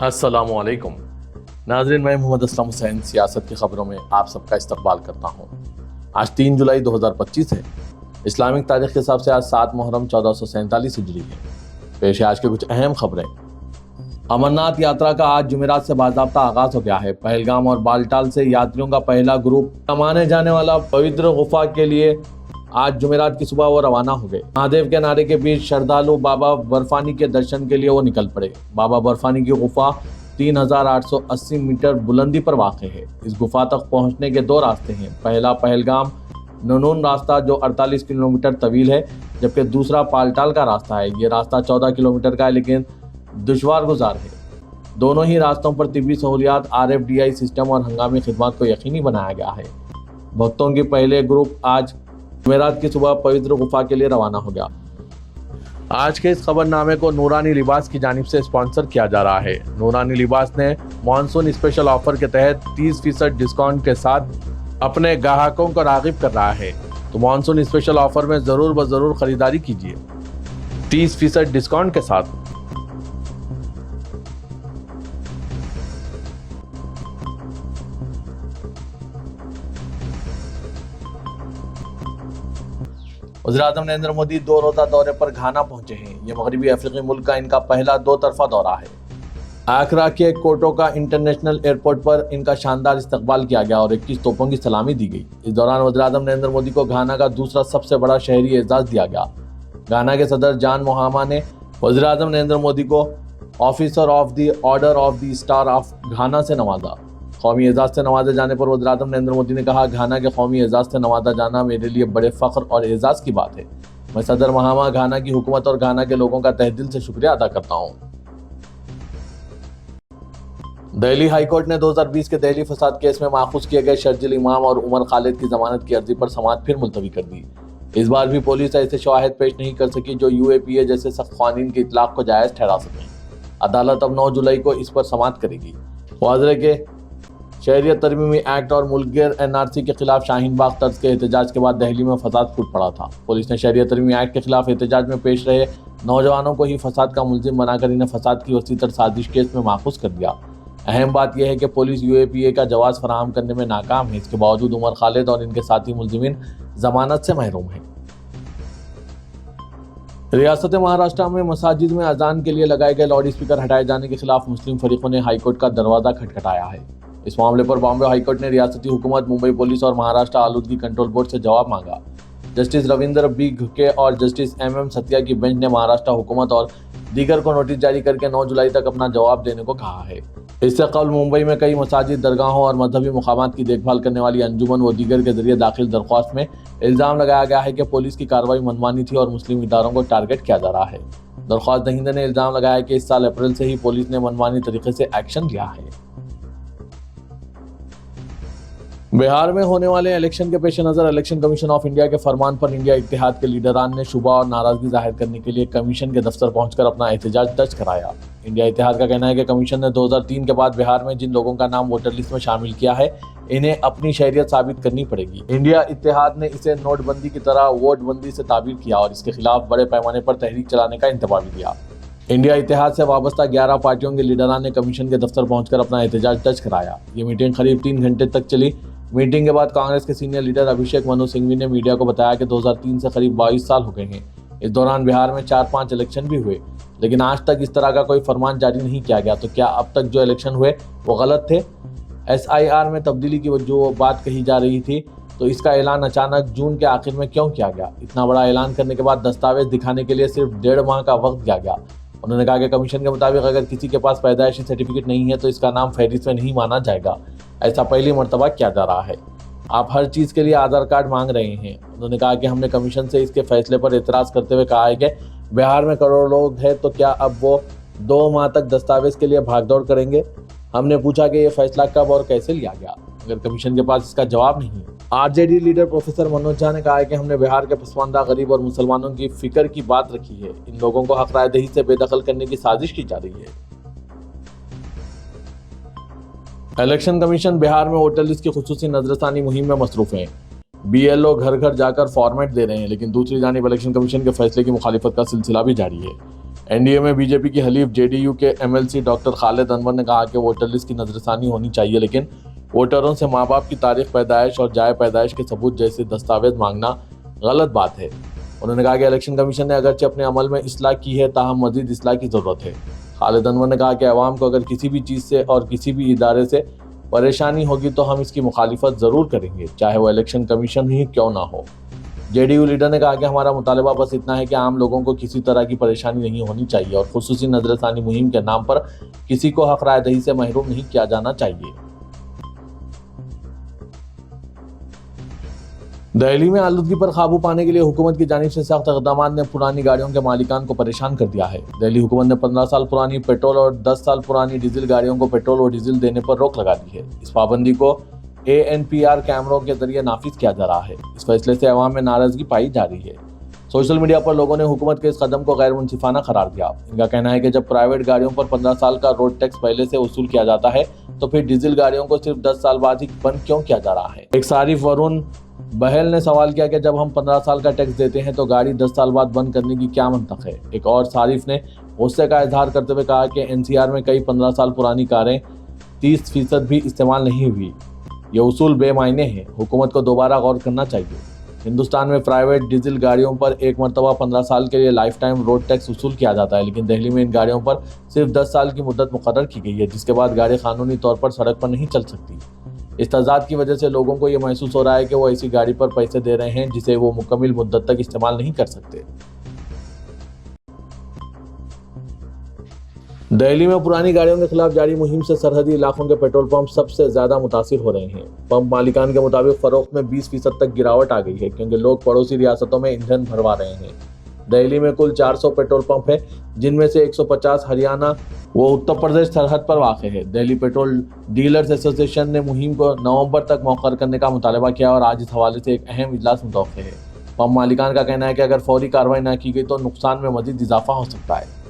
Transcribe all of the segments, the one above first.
अस्सलाम वालेकुम नाज़रीन, मैं मोहम्मद असलम हुसैन सियासत की खबरों में आप सबका इस्तकबाल करता हूँ। आज 3 जुलाई 2025 है। इस्लामिक तारीख के हिसाब से आज 7 मुहर्रम 1447 हिजरी है। पेश है आज के कुछ अहम खबरें। अमरनाथ यात्रा का आज जुमेरात से बाज़ाब्ता आगाज हो गया है। पहलगाम और बालटाल से यात्रियों का पहला ग्रुप माने जाने वाला पवित्र गुफा के लिए आज जुमेरात की सुबह वो रवाना हो गए। महादेव के नारे के बीच श्रद्धालु बाबा बर्फानी के दर्शन के लिए वो निकल पड़े। बाबा बर्फानी की गुफा 3880 मीटर बुलंदी पर वाक़ है। इस गुफा तक पहुंचने के 2 रास्ते हैं। पहला पहलगाम ननून रास्ता जो 48 किलोमीटर तवील है, जबकि दूसरा पालटाल का रास्ता है। ये रास्ता 14 किलोमीटर का है, लेकिन दुश्वार गुजार है। दोनों ही रास्तों पर तिब्बी सहूलियात, RFDI सिस्टम और हंगामी खिदमत को यकीनी बनाया गया है। भक्तों के पहले ग्रुप आज जुमेरात की सुबह पवित्र गुफा के लिए रवाना हो गया। आज के इस खबरनामे को नूरानी लिबास की जानिब से स्पॉन्सर किया जा रहा है। नूरानी लिबास ने मॉनसून स्पेशल ऑफर के तहत 30% डिस्काउंट के साथ अपने ग्राहकों को राग़िब कर रहा है। तो मॉनसून स्पेशल ऑफर में ज़रूर खरीदारी कीजिए 30% डिस्काउंट के साथ। वज़ीर-ए-आज़म नरेंद्र मोदी 2 रोज़ा दौरे पर घाना पहुंचे हैं। ये मगरबी अफ्रीकी मुल्क का इनका पहला 2 तरफा दौरा है। आगरा के कोटोका इंटरनेशनल एयरपोर्ट पर इनका शानदार इस्तकबाल किया गया और 21 तोपों की सलामी दी गई। इस दौरान वज़ीर-ए-आज़म नरेंद्र मोदी को घाना का दूसरा सबसे बड़ा शहरी एजाज़ दिया गया। घाना के सदर जॉन मोहामा ने वज़ीर-ए-आज़म नरेंद्र मोदी को officer of the order of the star of घाना से नवाजा। कौमी एजाज़ से नवाजे जाने पर वज़ीर-ए-आज़म नरेंद्र मोदी ने कहा, घाना के कौमी एजाज़ से नवाजा जाना मेरे लिए बड़े फ़ख्र और एजाज़ की बात है। मैं सदर महामा, घाना की हुकूमत और घाना के लोगों का तहे दिल से शुक्रिया अदा करता हूँ। दिल्ली हाई कोर्ट ने 2020 के दिल्ली फसाद केस में माखूज किए गए शर्जील इमाम और उमर खालिद की जमानत की अर्जी पर समाअत फिर मुलतवी कर दी। इस बार भी पुलिस ऐसे शवाहिद पेश नहीं कर सकी जो UAPA जैसे सख्त क़वानीन के इतलाक़ को जायज़ ठहरा सकें। अदालत अब 9 जुलाई को इस पर समाअत करेगी। वाज़ेह के शहरियत तरमीमी एक्ट और मुल्कगिर NRC के खिलाफ शाहीन बाग तर्ज के एहतजाज के बाद दिल्ली में फसाद फूट पड़ा था। पुलिस ने शहरियत तरमीमी एक्ट के खिलाफ एहतजाज में पेश रहे नौजवानों को ही फसाद का मुलजिम बनाकर इन्हें फसाद की वसीतर साजिश केस में माखूज कर दिया। अहम बात यह है कि पुलिस UAPA का जवाब फराहम करने में नाकाम है। इसके बावजूद उमर खालिद और इनके साथी मुलजिमीन जमानत से महरूम हैं। रियासत महाराष्ट्र में मसाजिद में अजान के लिए लगाए गए लाउड स्पीकर हटाए जाने के खिलाफ मुस्लिम फरीकों ने हाईकोर्ट का दरवाजा खटखटाया है। इस मामले पर बॉम्बे हाईकोर्ट ने रियासती हुकूमत, मुंबई पुलिस और महाराष्ट्र आलूदगी कंट्रोल बोर्ड से जवाब मांगा। जस्टिस रविंद्र B घुके और जस्टिस MM सत्या की बेंच ने महाराष्ट्र हुकूमत और दीगर को नोटिस जारी करके 9 जुलाई तक अपना जवाब देने को कहा है। इससे कबल मुंबई में कई मसाजिद, दरगाहों और मजहबी मुकामात की देखभाल करने वाली अंजुमन व दीगर के जरिए दाखिल दरख्वास्त में इल्ज़ाम लगाया गया है कि पुलिस की कार्रवाई मनमानी थी और मुस्लिम इदारों को टारगेट किया जा रहा है। दरख्वास्त दहिंदे ने इल्ज़ाम लगाया कि इस साल अप्रैल से ही पुलिस ने मनमानी तरीके से एक्शन लिया है। बिहार में होने वाले इलेक्शन के पेश नज़र इलेक्शन कमीशन ऑफ इंडिया के फरमान पर इंडिया इत्तेहाद के लीडरान ने शुबा और नाराजगी जाहिर करने के लिए कमीशन के दफ्तर पहुंचकर अपना एहतजाज दर्ज कराया। इंडिया इत्तेहाद का कहना है कि कमीशन ने 2003 के बाद बिहार में जिन लोगों का नाम वोटर लिस्ट में शामिल किया है, इन्हें अपनी शहरियत साबित करनी पड़ेगी। इंडिया इत्तेहाद ने इसे नोटबंदी की तरह वोटबंदी से ताबीर किया और इसके खिलाफ बड़े पैमाने पर तहरीक चलाने का इंतबाह भी दिया। इंडिया इत्तेहाद से वाबस्ता 11 पार्टियों के लीडरान ने कमीशन के दफ्तर पहुंचकर अपना एहतजाज दर्ज कराया। ये मीटिंग करीब 3 घंटे तक चली। मीटिंग के बाद कांग्रेस के सीनियर लीडर अभिषेक मनु सिंघवी ने मीडिया को बताया कि 2003 से करीब 22 साल हो गए हैं। इस दौरान बिहार में 4-5 इलेक्शन भी हुए, लेकिन आज तक इस तरह का कोई फरमान जारी नहीं किया गया। तो क्या अब तक जो इलेक्शन हुए वो गलत थे? SIR में तब्दीली की जो बात कही जा रही थी, तो इसका ऐलान अचानक जून के आखिर में क्यों किया गया? इतना बड़ा ऐलान करने के बाद दस्तावेज दिखाने के लिए सिर्फ 1.5 माह का वक्त दिया गया। उन्होंने कहा कि कमीशन के मुताबिक अगर किसी के पास पैदाइशी सर्टिफिकेट नहीं है तो इसका नाम फहरिस्त में नहीं माना जाएगा। ऐसा पहली मर्तबा किया जा रहा है। आप हर चीज़ के लिए आधार कार्ड मांग रहे हैं। उन्होंने कहा कि हमने कमीशन से इसके फैसले पर एतराज़ करते हुए कहा है कि बिहार में करोड़ों लोग हैं, तो क्या अब वो 2 माह तक दस्तावेज के लिए भागदौड़ करेंगे? हमने पूछा कि ये फैसला कब और कैसे लिया गया, अगर कमीशन के पास इसका जवाब नहीं है। RJD leader professor Manoj Jha ने कहा है कि हमने बिहार के पसमानदा, गरीब और मुसलमानों की फिक्र की बात रखी है। इन लोगों को हक रायदही से बेदखल करने की साजिश की जा रही है। इलेक्शन कमीशन बिहार में वोटर लिस्ट की खुसूसी नजरसानी मुहिम में मसरूफ है। BLO घर घर जाकर फॉर्मेट दे रहे हैं, लेकिन दूसरी जानिब इलेक्शन कमीशन के फैसले की मुखालिफत का सिलसिला भी जारी है। एनडीए में बीजेपी की हलीफ जेडीयू के एमएलसी डॉक्टर खालिद अनवर ने कहा कि वोटर लिस्ट की नजरसानी होनी चाहिए, लेकिन वोटरों से माँ बाप की तारीख पैदाइश और जाए पैदाइश के सबूत जैसे दस्तावेज मांगना गलत बात है। उन्होंने कहा कि इलेक्शन कमीशन ने अगरचे अपने अमल में इस्लाह की है, ताहम मजीद इस्लाह की जरूरत है। खालिद अनवर ने कहा कि अवाम को अगर किसी भी चीज़ से और किसी भी इदारे से परेशानी होगी तो हम इसकी मुखालिफत ज़रूर करेंगे, चाहे वो इलेक्शन कमीशन ही क्यों ना हो। जेडीयू लीडर ने कहा कि हमारा मुतालबा बस इतना है कि आम लोगों को किसी तरह की परेशानी नहीं होनी चाहिए और खुसूसी नजरसानी मुहिम के नाम पर किसी को हक राय दही से महरूम नहीं किया जाना चाहिए। दिल्ली में आलूदगी पर काबू पाने के लिए हुकूमत की जानिब से सख्त इक़दामात ने पुरानी गाड़ियों के मालिकान को परेशान कर दिया है। दिल्ली हुकूमत ने 15 साल पुरानी पेट्रोल और 10 साल पुरानी डीजल गाड़ियों को पेट्रोल और डीजल देने पर रोक लगा दी है। इस पाबंदी को ANPR कैमरों के जरिए नाफिज किया जा रहा है। इस फैसले से अवाम में नाराजगी पाई जा रही है। सोशल मीडिया पर लोगों ने हुकूमत के इस कदम को गैर मुनसिफाना करार दिया। इनका कहना है कि जब प्राइवेट गाड़ियों पर 15 साल का रोड टैक्स पहले से वसूल किया जाता है तो फिर डीजल गाड़ियों को सिर्फ 10 साल बाद ही बंद क्यों किया जा रहा है। एक सारिफ वरुण बहल ने सवाल किया कि जब हम 15 साल का टैक्स देते हैं तो गाड़ी 10 साल बाद बंद करने की क्या मंतक है। एक और सारिफ ने गुस्से का इजहार करते हुए कहा कि NCR में कई 15 साल पुरानी कारें 30% भी इस्तेमाल नहीं हुई। ये उसूल बेमायने हैं, हुकूमत को दोबारा गौर करना चाहिए। हिंदुस्तान में प्राइवेट डीजल गाड़ियों पर एक मरतबा 15 साल के लिए लाइफ टाइम रोड टैक्स वसूल किया जाता है, लेकिन दिल्ली में इन गाड़ियों पर सिर्फ 10 साल की मुद्दत मुकर्रर की गई है, जिसके बाद गाड़ी कानूनी तौर पर सड़क पर नहीं चल सकती। इस तजाद की वजह से लोगों को ये महसूस हो रहा है कि वो ऐसी गाड़ी पर पैसे दे रहे हैं जिसे वो मुकम्मल मुद्दत तक इस्तेमाल नहीं कर सकते। दिल्ली में पुरानी गाड़ियों के खिलाफ जारी मुहिम से सरहदी इलाकों के पेट्रोल पंप सबसे ज्यादा मुतासिर हो रहे हैं। पंप मालिकान के मुताबिक फरोख्त में 20% तक गिरावट आ गई है, क्योंकि लोग पड़ोसी रियासतों में ईंधन भरवा रहे हैं। दिल्ली में कुल 400 पेट्रोल पंप है, जिनमें से 150 हरियाणा व उत्तर प्रदेश सरहद पर वाक़ है। दिल्ली पेट्रोल डीलर्स एसोसिएशन ने मुहिम को नवंबर तक मौखर करने का मुतालबा किया और आज इस हवाले से एक अहम इजलास मुतवक्किर है। पंप मालिकान का कहना है कि अगर फौरी कार्रवाई न की गई तो नुकसान में मजीद इजाफा हो सकता है।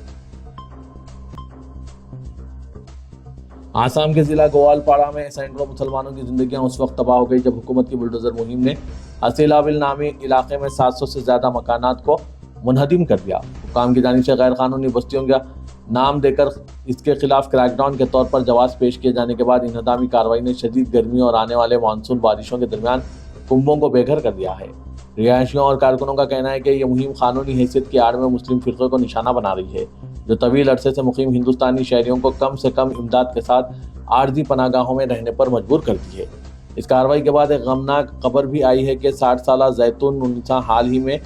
आसाम के जिला गोवालपाड़ा में सैकड़ों मुसलमानों की जिंदगियां उस वक्त तबाह हो गई जब हुकूमत की बुलडोजर मुहिम ने हसीलाविल नामी इलाके में 700 से ज्यादा मकानात को मुनहदिम कर दिया। हुकाम की जानिब से गैर कानूनी बस्तियों का नाम देकर इसके खिलाफ क्रैकडाउन के तौर पर जवाब पेश किए जाने के बाद इन्हदामी कार्रवाई ने शदीद गर्मी और आने वाले मानसून बारिशों के दरमियान कुंभों को बेघर कर दिया है। रिहायशियों और कारकुनों का कहना है कि यह मुहिम कानूनी हैसियत की आड़ में मुस्लिम फिरक़े को निशाना बना रही है, जो तवील अरसे से मुकीम हिंदुस्तानी शहरियों को कम से कम इमदाद के साथ आर्जी पनागाहों में रहने पर मजबूर करती है। इस कार्रवाई के बाद एक गमनाक खबर भी आई है कि 60 साला जैतून उन्नीसा हाल ही में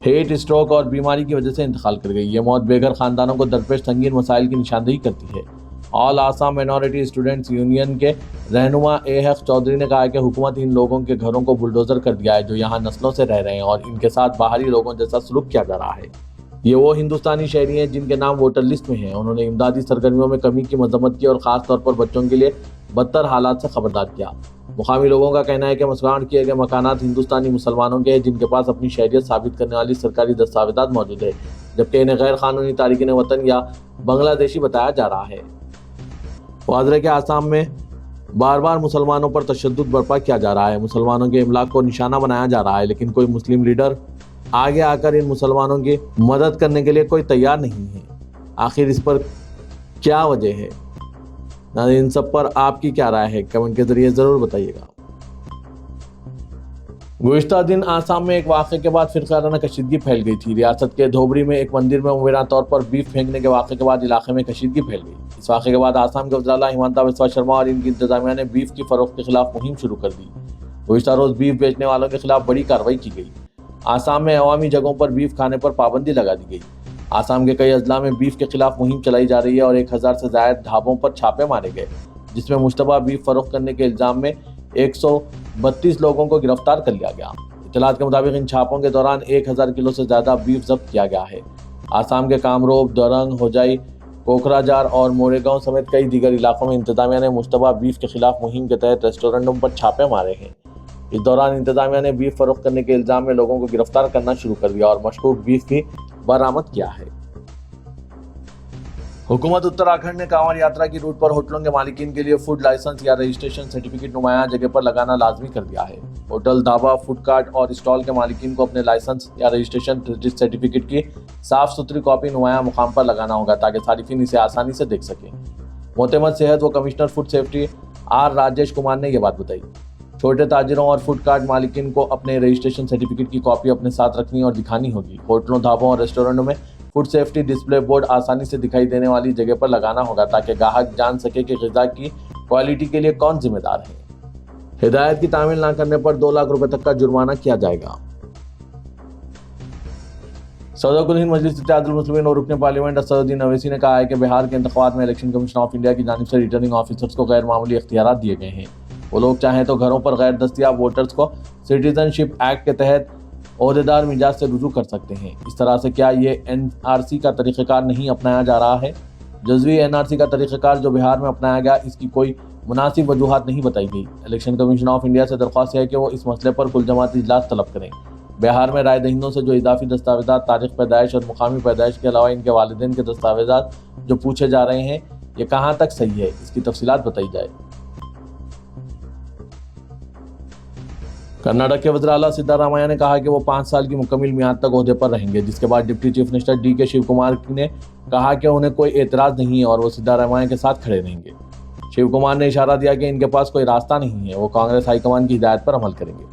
हेट स्ट्रोक और बीमारी की वजह से इंतकाल कर गई। ये मौत बेघर खानदानों को दरपेश संगीन मसाइल की निशानदेही करती है। All Assam minority students union के रहनुमा AF चौधरी ने कहा कि हुकूमत इन लोगों के घरों को बुलडोजर कर दिया है जो यहाँ नस्लों से रह रहे हैं और इनके साथ बाहरी लोगों जैसा सलूक किया जा रहा है। ये वो हिंदुस्तानी शहरी हैं जिनके नाम वोटर लिस्ट में हैं। उन्होंने इमदादी सरगर्मियों में कमी की मजम्मत की और ख़ास तौर पर बच्चों के लिए बदतर हालात से खबरदार किया। मुकामी लोगों का कहना है कि मसगांठ किए गए मकानात हिंदुस्तानी मुसलमानों के हैं जिनके पास अपनी शहरियत साबित करने वाली सरकारी दस्तावेजात मौजूद है, जबकि इन्हें गैर कानूनी तारिकीन वतन या बांग्लादेशी बताया जा रहा है। वाज़ेह के आसाम में बार बार मुसलमानों पर तशद्दुद बर्पा किया जा रहा है, मुसलमानों के इमलाक को निशाना बनाया जा रहा है, लेकिन कोई मुस्लिम लीडर आगे आकर इन मुसलमानों की मदद करने के लिए कोई तैयार नहीं है। आखिर इस पर क्या वजह है? इन सब पर आपकी क्या राय है? कमेंट के जरिए ज़रूर बताइएगा। गुज़िश्ता दिन आसाम में एक वाक़े के बाद फिरकाराना कशीदगी फैल गई थी। रियासत के धोबरी में एक मंदिर में मुबैना तौर पर बीफ फेंकने के वाक़े के बाद इलाके में कशीदगी फैल गई। इस वाक़े के बाद आसाम के वज़ीर-ए-आला हिमंता बिस्वा शर्मा और इनकी इंतजामिया ने बीफ की फ़रोख्त के खिलाफ मुहिम शुरू कर दी। गुज़िश्ता रोज़ बीफ बेचने वालों के खिलाफ बड़ी कार्रवाई की गई। आसाम में अवामी जगहों पर बीफ खाने पर पाबंदी लगा दी गई। आसाम के कई अजला में बीफ के खिलाफ मुहिम चलाई जा रही है और 1000 से ज़ायद ढाबों पर छापे मारे गए, जिसमें मुश्तबा बीफ फरोख्त करने के इल्ज़ाम में 132 लोगों को गिरफ्तार कर लिया गया। इत्तलात के मुताबिक इन छापों के दौरान 1000 किलो से ज़्यादा बीफ जब्त किया गया है। आसाम के कामरूप, दरंग, होजाई, कोकराझार और मोरेगांव समेत कई दीगर इलाकों में इंतजामिया ने मुश्तबा बीफ के खिलाफ मुहिम के तहत रेस्टोरेंटों पर छापे मारे हैं। इस दौरान इंतजामिया ने बीफ फरोख्त करने के इल्ज़ाम में लोगों को गिरफ्तार करना शुरू कर दिया और मशकूक बीफ भी बरामद किया है। हुकूमत उत्तराखंड ने कांवड़ यात्रा की रूट पर होटलों के मालिकीन के लिए फूड लाइसेंस या रजिस्ट्रेशन सर्टिफिकेट नुमाया जगह पर लगाना लाजमी कर दिया है। होटल, ढाबा, फूड कार्ट और स्टॉल के मालिकीन को अपने लाइसेंस या रजिस्ट्रेशन सर्टिफिकेट की صاف ستھری کاپی نمایاں مقام پر لگانا ہوگا تاکہ صارفین اسے آسانی سے دیکھ سکیں۔ معتمد صحت و commissioner food safety R Rajesh Kumar نے یہ بات بتائی۔ چھوٹے تاجروں اور فوڈ کارٹ مالکین کو اپنے رجسٹریشن سرٹیفکیٹ کی کاپی اپنے ساتھ رکھنی اور دکھانی ہوگی۔ ہوٹلوں، ڈھابوں اور ریسٹورینٹوں میں فوڈ سیفٹی ڈسپلے بورڈ آسانی سے دکھائی دینے والی جگہ پر لگانا ہوگا تاکہ گاہک جان سکے کہ غذا کی کوالٹی کے لیے کون ذمہ دار ہے۔ ہدایت کی تعمیل نہ کرنے پر 2 لاکھ روپے تک کا جرمانہ کیا جائے گا۔ صدر کل ہند مجلس اتحاد المسلمین اور رکن پارلیمنٹ اسد الدین اویسی نے کہا ہے کہ بہار کے انتخابات میں الیکشن کمیشن آف انڈیا کی جانب سے ریٹرننگ آفیسرز کو غیر معمولی اختیارات دیے گئے ہیں۔ وہ لوگ چاہیں تو گھروں پر غیر دستیاب ووٹرز کو سٹیزن شپ ایکٹ کے تحت عہدیدار مجاز سے رجوع کر سکتے ہیں۔ اس طرح سے کیا یہ NRC کا طریقہ کار نہیں اپنایا جا رہا ہے؟ جزوی NRC کا طریقہ کار جو بہار میں اپنایا گیا، اس کی کوئی مناسب وجوہات نہیں بتائی گئی۔ الیکشن کمیشن آف انڈیا سے درخواست ہے کہ وہ اس مسئلے پر کل جماعتی اجلاس طلب کریں۔ بہار میں رائے دہندوں سے جو اضافی دستاویزات، تاریخ پیدائش اور مقامی پیدائش کے علاوہ ان کے والدین کے دستاویزات جو پوچھے جا رہے ہیں، یہ کہاں تک صحیح ہے، اس کی تفصیلات بتائی جائے۔ کرناٹک کے وزیر اعلیٰ سدھارامیا نے کہا کہ وہ 5 سال کی مکمل میعاد تک عہدے پر رہیں گے، جس کے بعد deputy chief minister DK Shivakumar نے کہا کہ انہیں کوئی اعتراض نہیں ہے اور وہ سدھارامیا کے ساتھ کھڑے رہیں گے۔ شیو کمار نے اشارہ دیا کہ ان کے پاس کوئی راستہ نہیں ہے، وہ کانگریس ہائی کمان کی ہدایت پر عمل کریں گے۔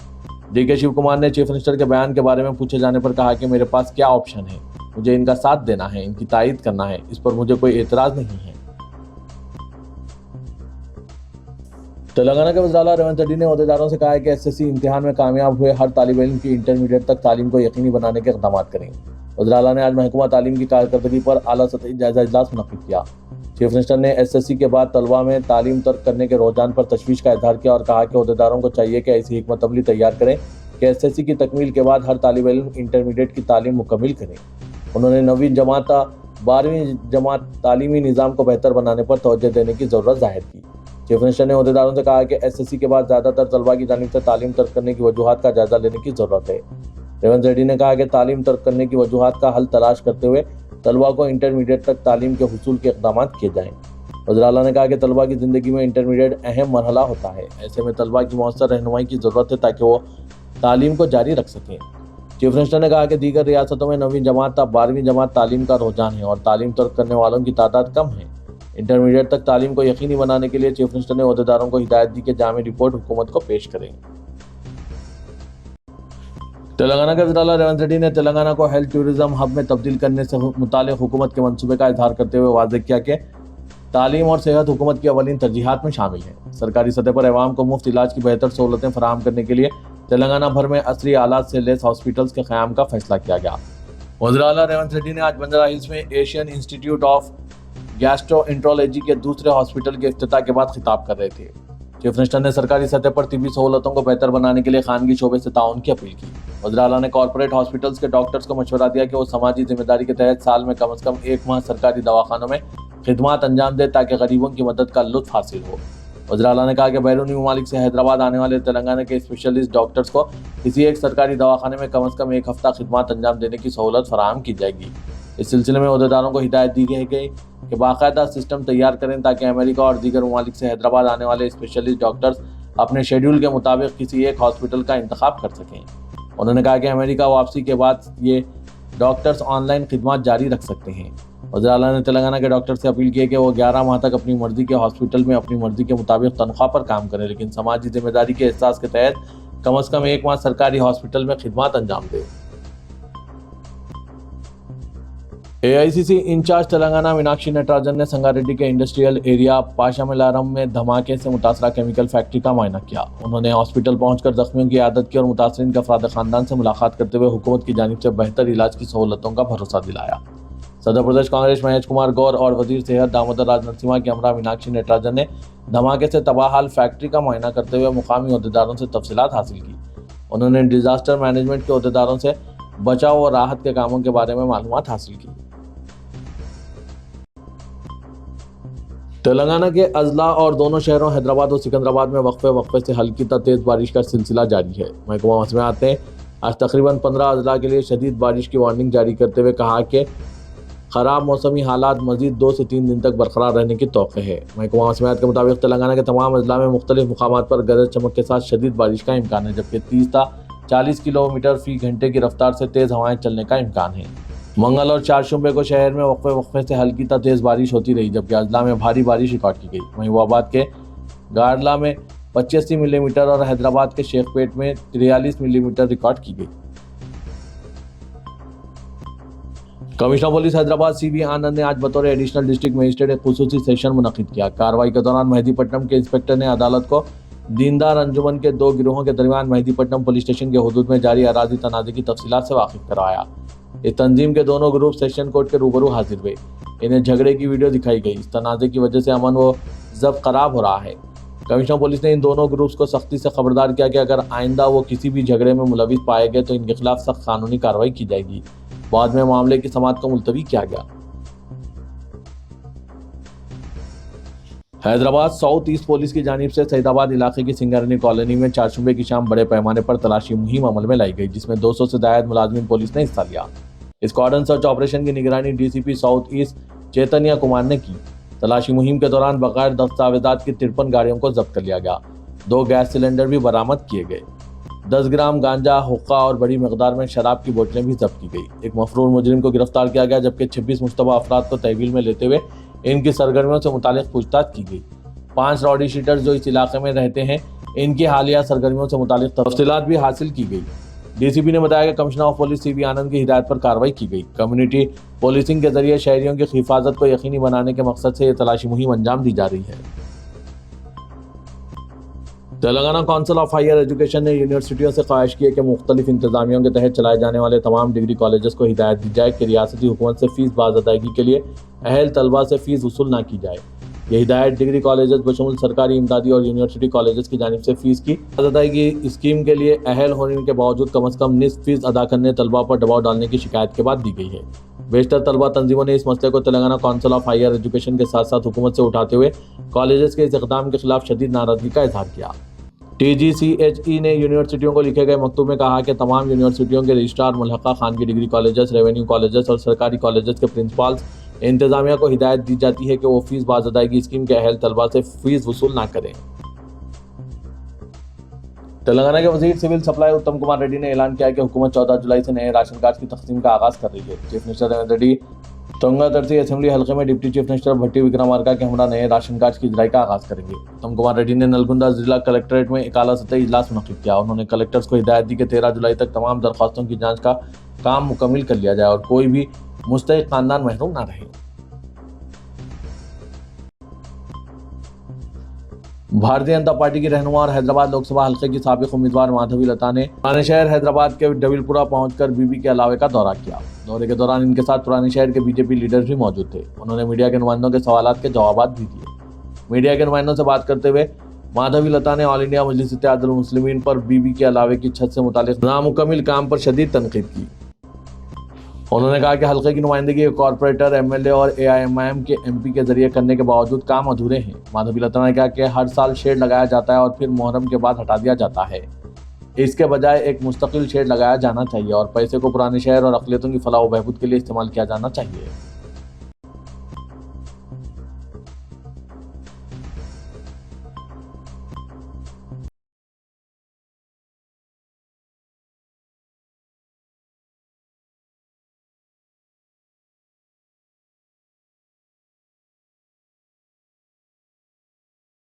DK شیو کمار نے چیف منسٹر کے بیان کے بارے میں پوچھے جانے پر کہا کہ میرے پاس کیا آپشن ہے، مجھے ان کا ساتھ دینا ہے، ان کی تائید کرنا ہے، اس پر مجھے کوئی اعتراض نہیں ہے۔ تلنگانہ کے وزیر اعلیٰ ریونت ریڈی نے عہدیداروں سے کہا ہے کہ SSC امتحان میں کامیاب ہوئے ہر طالب علم کی انٹرمیڈیٹ تک تعلیم کو یقینی بنانے کے اقدامات کریں۔ وزیر اعلیٰ نے آج محکمہ تعلیم کی کارکردگی پر اعلیٰ سطحی جائزہ اجلاس منعقد کیا۔ چیف منسٹر نے SSC کے بعد طلبہ میں تعلیم ترک کرنے کے رجحان پر تشویش کا اظہار کیا اور کہا کہ عہدیداروں کو چاہیے کہ ایسی حکمت عملی تیار کریں کہ SSC کی تکمیل کے بعد ہر طالب علم انٹرمیڈیٹ کی تعلیم مکمل کریں۔ انہوں نے 9ویں جماعت تا 12ویں جماعت تعلیمی نظام کو بہتر بنانے پر توجہ دینے کی ضرورت ظاہر کی۔ چیف منسٹر نے عہدیداروں سے کہا کہ SSC کے بعد زیادہ تر طلبہ کی جانب سے تعلیم ترک کرنے کی وجوہات کا جائزہ لینے کی ضرورت ہے۔ ریونت ریڈی نے کہا کہ تعلیم ترک کرنے کی وجوہات کا حل تلاش کرتے ہوئے طلبہ کو انٹرمیڈیٹ تک تعلیم کے حصول کے اقدامات کیے جائیں۔ وزیر اعلیٰ نے کہا کہ طلبہ کی زندگی میں انٹرمیڈیٹ اہم مرحلہ ہوتا ہے، ایسے میں طلبہ کی مؤثر رہنمائی کی ضرورت ہے تاکہ وہ تعلیم کو جاری رکھ سکیں۔ چیف منسٹر نے کہا کہ دیگر ریاستوں میں 9ویں جماعت تا 12ویں جماعت تعلیم کا رجحان ہے اور تعلیم ترک کرنے والوں کی تعداد کم ہے۔ انٹرمیڈیٹ تک تعلیم کو یقینی بنانے کے لیے چیف منسٹر نے عہدیداروں کو ہدایت دی کہ جامع رپورٹ حکومت کو پیش کریں۔ تلنگانہ کے وزیر اعلیٰ ریونت ریڈی نے تلنگانہ کو ہیلتھ ٹورزم ہب میں تبدیل کرنے سے متعلق حکومت کے منصوبے کا اظہار کرتے ہوئے واضح کیا کہ تعلیم اور صحت حکومت کی اولین ترجیحات میں شامل ہیں۔ سرکاری سطح پر عوام کو مفت علاج کی بہتر سہولتیں فراہم کرنے کے لیے تلنگانہ بھر میں عصری آلات سے لیس ہاسپٹلز کے قیام کا فیصلہ کیا گیا۔ وزیر اعلیٰ ریونت ریڈی نے آج بنجارہ ہلز میں ایشین انسٹیٹیوٹ آف گیسٹرو انٹرولوجی کے دوسرے ہاسپٹل کے افتتاح کے بعد خطاب کر رہے تھے۔ چیف منسٹر نے سرکاری سطح پر طبی سہولتوں کو بہتر بنانے کے لیے خانگی شعبے سے تعاون کی اپیل کی۔ وزیر اعلیٰ نے کارپوریٹ ہاسپٹلز کے ڈاکٹرز کو مشورہ دیا کہ وہ سماجی ذمہ داری کے تحت سال میں کم از کم 1 ماہ سرکاری دواخانوں میں خدمات انجام دے تاکہ غریبوں کی مدد کا لطف حاصل ہو۔ وزیر اعلیٰ نے کہا کہ بیرونی ممالک سے حیدرآباد آنے والے تلنگانہ کے اسپیشلسٹ ڈاکٹرز کو کسی ایک سرکاری دواخانے میں کم از کم 1 ہفتہ خدمات انجام دینے کی سہولت فراہم کی جائے گی۔ اس سلسلے میں عہدیداروں کو ہدایت دی گئی کہ باقاعدہ سسٹم تیار کریں تاکہ امریکہ اور دیگر ممالک سے حیدرآباد آنے والے اسپیشلسٹ ڈاکٹرز اپنے شیڈول کے مطابق کسی ایک ہاسپٹل کا انتخاب کر سکیں۔ انہوں نے کہا کہ امریکہ واپسی کے بعد یہ ڈاکٹرز آن لائن خدمات جاری رکھ سکتے ہیں۔ وزیر اعلیٰ نے تلنگانہ کے ڈاکٹر سے اپیل کی کہ وہ 11 ماہ تک اپنی مرضی کے ہاسپٹل میں اپنی مرضی کے مطابق تنخواہ پر کام کریں، لیکن سماجی ذمہ داری کے احساس کے تحت کم از کم 1 ماہ سرکاری ہاسپٹل میں خدمات انجام دیں۔ AICC انچارج تلنگانہ میناکشی نٹراجن نے سنگاریڈی کے انڈسٹریل ایریا پاشاملارم میں دھماکے سے متاثرہ کیمیکل فیکٹری کا معائنہ کیا۔ انہوں نے ہاسپٹل پہنچ کر زخمیوں کی عیادت کی اور متاثرین کے افراد خاندان سے ملاقات کرتے ہوئے حکومت کی جانب سے بہتر علاج کی سہولتوں کا بھروسہ دلایا۔ صدر پردیش کانگریس مہیش کمار گور اور وزیر صحت دامودر راج نرسمہا کے ہمراہ میناکشی نٹراجن نے دھماکے سے تباہ حال فیکٹری کا معائنہ کرتے ہوئے مقامی عہدیداروں سے تفصیلات حاصل کی۔ انہوں نے ڈیزاسٹر مینجمنٹ کے عہدیداروں سے بچاؤ اور راحت کے کاموں کے بارے میں معلومات حاصل کی۔ تلنگانہ کے اضلاع اور دونوں شہروں حیدرآباد اور سکندرآباد میں وقفے سے ہلکی تا تیز بارش کا سلسلہ جاری ہے۔ محکمہ موسمیات نے آج تقریباً 15 اضلاع کے لیے شدید بارش کی وارننگ جاری کرتے ہوئے کہا کہ خراب موسمی حالات مزید 2 سے 3 دن تک برقرار رہنے کی توقع ہے۔ محکمہ موسمیات کے مطابق تلنگانہ کے تمام اضلاع میں مختلف مقامات پر گرج چمک کے ساتھ شدید بارش کا امکان ہے، جبکہ 30 تا 40 کلومیٹر فی گھنٹے کی رفتار سے تیز ہوائیں چلنے کا امکان ہے۔ منگل اور چہارشنبے کو شہر میں وقفے وقفے سے ہلکی تا تیز بارش ہوتی رہی، جبکہ اضلاع میں بھاری بارش ریکارڈ کی گئی۔ محبوبآباد کے گارلا میں 85 ملی میٹر اور حیدرآباد کے شیخ پیٹ میں 43 ملی میٹر ریکارڈ کی گئی۔ کمشنر پولیس حیدرآباد سی وی آنند نے آج بطور ایڈیشنل ڈسٹرکٹ مجسٹریٹ ایک خصوصی سیشن منعقد کیا۔ کارروائی کے دوران مہدی پٹنم کے انسپکٹر نے عدالت کو دیندار انجمن کے 2 گروہوں کے درمیان مہدی پٹنم پولیس اسٹیشن کے حدود میں جاری اراضی تنازع کی تفصیلات سے واقف کروایا۔ اس تنظیم کے دونوں گروپ سیشن کورٹ کے روبرو حاضر ہوئے۔ انہیں جھگڑے کی ویڈیو دکھائی گئی۔ اس تنازع کی وجہ سے امن و ضبط خراب ہو رہا ہے۔ کمشنر پولیس نے ان دونوں گروپس کو سختی سے خبردار کیا کہ اگر آئندہ وہ کسی بھی جھگڑے میں ملوث پائے گئے تو ان کے خلاف سخت قانونی کارروائی کی جائے گی۔ بعد میں معاملے کی سماعت کو ملتوی کیا گیا۔ حیدرآباد ساؤتھ ایسٹ پولیس کی جانب سے سعید آباد علاقے کی سنگرانی کالونی میں چہارشنبے کی شام بڑے پیمانے پر تلاشی مہم عمل میں لائی گئی، جس میں 200 سے زائد ملازمین پولیس نے حصہ لیا۔ اس کارڈن سرچ آپریشن کی نگرانی ڈی سی پی ساؤتھ ایسٹ چیتنیا کمار نے کی۔ تلاشی مہم کے دوران بغیر دستاویزات کی 53 گاڑیوں کو ضبط کر لیا گیا۔ 2 گیس سلنڈر بھی برآمد کیے گئے۔ 10 گرام گانجا، حقہ اور بڑی مقدار میں شراب کی بوتلیں بھی ضبط کی گئی۔ ایک مفرور مجرم کو گرفتار کیا گیا، جبکہ 26 مشتبہ افراد کو تحویل میں لیتے ہوئے ان کی سرگرمیوں سے متعلق پوچھ تاچھ کی گئی۔ 5 راؤڈی شیٹرز جو اس علاقے میں رہتے ہیں، ان کی حالیہ سرگرمیوں سے متعلق تفصیلات بھی حاصل کی گئی۔ ڈی سی پی نے بتایا کہ کمشنر آف پولیس سی وی آنند کی ہدایت پر کارروائی کی گئی۔ کمیونٹی پولیسنگ کے ذریعے شہریوں کی حفاظت کو یقینی بنانے کے مقصد سے یہ تلاشی مہم انجام دی جا رہی ہے۔ Telangana council of higher education نے یونیورسٹیوں سے خواہش کی ہے کہ مختلف انتظامیوں کے تحت چلائے جانے والے تمام ڈگری کالجز کو ہدایت دی جائے کہ ریاستی حکومت سے فیس باز ادائیگی کے لیے اہل طلبہ سے فیس وصول نہ کی جائے۔ یہ ہدایت ڈگری کالجز بشمول سرکاری امدادی اور یونیورسٹی کالجز کی جانب سے فیس کی ادائیگی اسکیم کے لیے اہل ہونے کے باوجود کم از کم نصف فیس ادا کرنے طلبہ پر دباؤ ڈالنے کی شکایت کے بعد دی گئی ہے۔ بیشتر طلبہ تنظیموں نے اس مسئلے کو Telangana council of higher education کے ساتھ ساتھ حکومت سے اٹھاتے ہوئے کالجز کے اس اقدام کے خلاف شدید ناراضگی کا اظہار کیا۔ T G C H E نے یونیورسٹیوں کو لکھے گئے مکتوب میں کہا کہ تمام یونیورسٹیوں کے رجسٹرار، ملحقہ خانگی ڈگری کالجز، ریونیو کالجز اور سرکاری کالجز کے پرنسپالز انتظامیہ کو ہدایت دی جاتی ہے کہ وہ فیس باز ادائیگی اسکیم کے اہل طلبہ سے فیس وصول نہ کریں۔ تلنگانہ کے وزیر سول سپلائی اتم کمار ریڈی نے اعلان کیا ہے کہ حکومت 14 جولائی سے نئے راشن کارڈ کی تقسیم کا آغاز کر رہی ہے۔ Chief minister Revanth Reddy Tungaturthi assembly حلقے میں deputy chief minister Bhatti Vikramarka کے ہمراہ نئے راشن کارڈ کی اجرائی کا آغاز کریں گے۔ اتم کمار ریڈی نے نلگنڈا ضلع کلکٹریٹ میں ایک اعلیٰ سطحی اجلاس منعقد کیا۔ انہوں نے کلکٹرز کو ہدایت دی کہ 13 جولائی تک تمام درخواستوں کی جانچ کا کام مکمل کر لیا جائے اور کوئی بھی مستحق خاندان محروم نہ رہے۔ بھارتیہ جنتا پارٹی کی رہنما اور حیدرآباد لوک سبھا حلقے کی سابق امیدوار مادھوی لتا نے پرانے شہر حیدرآباد کے ڈبل پورہ پہنچ کر بی بی کے علاوے کا دورہ کیا۔ دورے کے دوران ان کے ساتھ پرانے شہر کے بی جے پی لیڈرز بھی موجود تھے۔ انہوں نے میڈیا کے نمائندوں کے سوالات کے جوابات بھی دیے۔ میڈیا کے نمائندوں سے بات کرتے ہوئے مادھوی لتا نے آل انڈیا مجلس اتحاد المسلمین پر بی بی کے علاوے کی چھت سے متعلق نامکمل کام پر شدید تنقید کی۔ انہوں نے کہا کہ حلقے کی نمائندگی کارپوریٹر، ایم ایل اے اور اے آئی ایم کے ایم پی کے ذریعے کرنے کے باوجود کام ادھورے ہیں۔ مادھوی لتا نے کہا کہ ہر سال شیڈ لگایا جاتا ہے اور پھر محرم کے بعد ہٹا دیا جاتا ہے۔ اس کے بجائے ایک مستقل شیڈ لگایا جانا چاہیے اور پیسے کو پرانے شہر اور اقلیتوں کی فلاح و بہبود کے لیے استعمال کیا جانا چاہیے۔